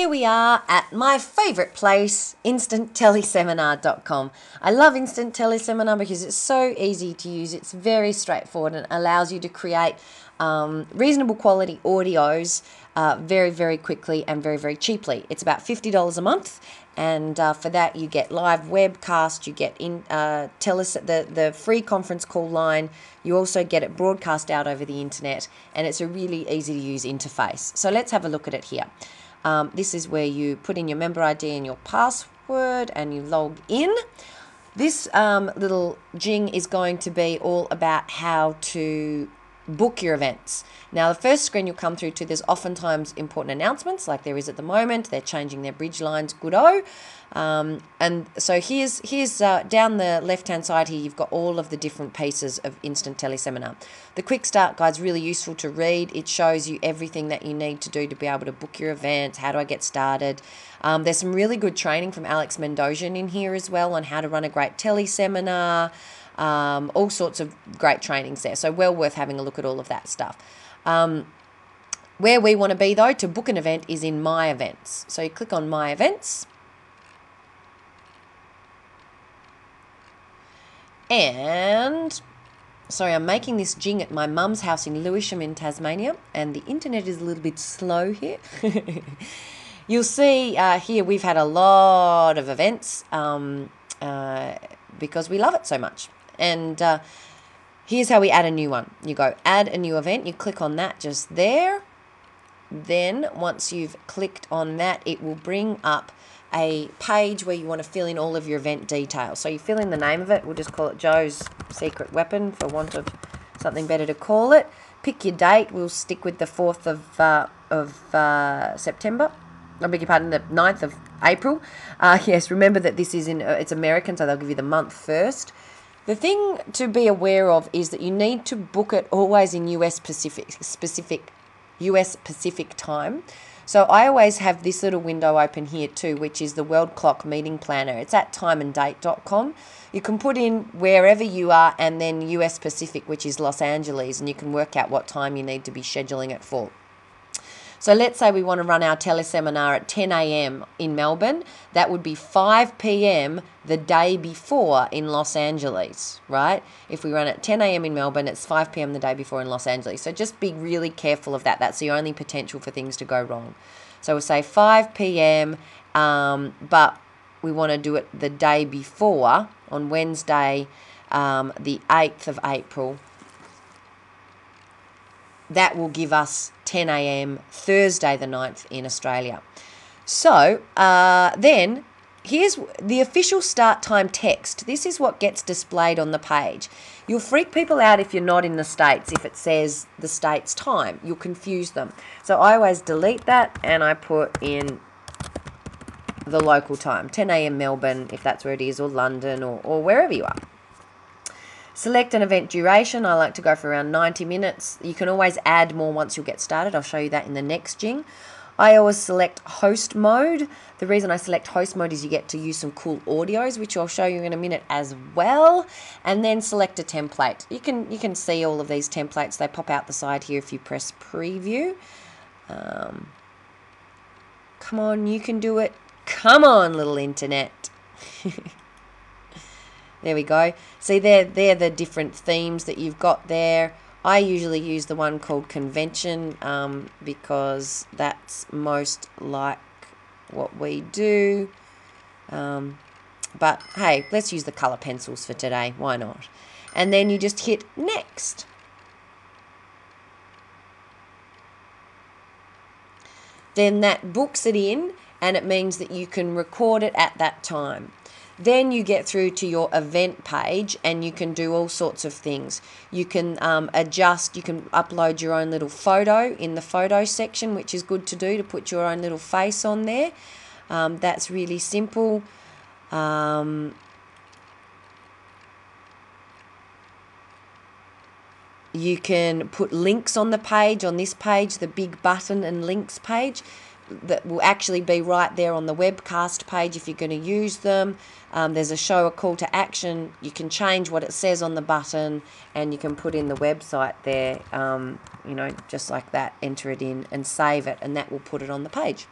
here we are at my favourite place, InstantTeleseminar.com. I love Instant Teleseminar because it's so easy to use. It's very straightforward and allows you to create reasonable quality audios very, very quickly and very, very cheaply. It's about $50 a month, and for that you get live webcast, you get the free conference call line, you also get it broadcast out over the internet, and it's a really easy to use interface. So let's have a look at it here. This is where you put in your member ID and your password and you log in. This little jing is going to be all about how to book your events. Now, the first screen you'll come through to, there's oftentimes important announcements like there is at the moment. They're changing their bridge lines, good-o. And so here's down the left-hand side here, you've got all of the different pieces of Instant Teleseminar. The Quick Start Guide's really useful to read. It shows you everything that you need to do to be able to book your events. How do I get started? There's some really good training from Alex Mendosian in here as well on how to run a great teleseminar. All sorts of great trainings there. So well worth having a look at all of that stuff. Where we want to be, though, to book an event is in My Events. So you click on My Events. And, sorry, I'm making this jing at my mum's house in Lewisham in Tasmania, and the internet is a little bit slow here. You'll see here we've had a lot of events because we love it so much. And here's how we add a new one. You go add a new event, you click on that just there. Then once you've clicked on that, it will bring up a page where you want to fill in all of your event details. So you fill in the name of it. We'll just call it Joe's Secret Weapon for want of something better to call it. Pick your date. We'll stick with the 4th of September. I beg your pardon, the 9th of April. Yes, remember that this is it's American, so they'll give you the month first. The thing to be aware of is that you need to book it always in US Pacific time. So I always have this little window open here too, which is the World Clock Meeting Planner. It's at timeanddate.com. You can put in wherever you are and then US Pacific, which is Los Angeles, and you can work out what time you need to be scheduling it for. So let's say we want to run our teleseminar at 10 a.m. in Melbourne. That would be 5 p.m. the day before in Los Angeles, right? If we run at 10 a.m. in Melbourne, it's 5 p.m. the day before in Los Angeles. So just be really careful of that. That's the only potential for things to go wrong. So we'll say 5 p.m., but we want to do it the day before on Wednesday, the 8th of April. That will give us 10 a.m. Thursday the 9th in Australia. So then here's the official start time text. This is what gets displayed on the page. You'll freak people out if you're not in the States if it says the States time. You'll confuse them. So I always delete that and I put in the local time, 10 a.m. Melbourne, if that's where it is, or London, or wherever you are. Select an event duration. I like to go for around 90 minutes. You can always add more once you get started. I'll show you that in the next jing. I always select host mode. The reason I select host mode is you get to use some cool audios, which I'll show you in a minute as well. And then select a template. You can see all of these templates. They pop out the side here if you press preview. Come on, you can do it. Come on, little internet. There we go. See, they're the different themes that you've got there. I usually use the one called Convention because that's most like what we do. But, hey, let's use the colour pencils for today. Why not? And then you just hit Next. Then that books it in, and it means that you can record it at that time. Then you get through to your event page and you can do all sorts of things. You can adjust, you can upload your own little photo in the photo section, which is good to do, to put your own little face on there. That's really simple. You can put links on the page, on this page, the big button and links page. That will actually be right there on the webcast page if you're going to use them. There's a show a call to action. You can change what it says on the button and you can put in the website there, just like that, enter it in and save it, and that will put it on the page.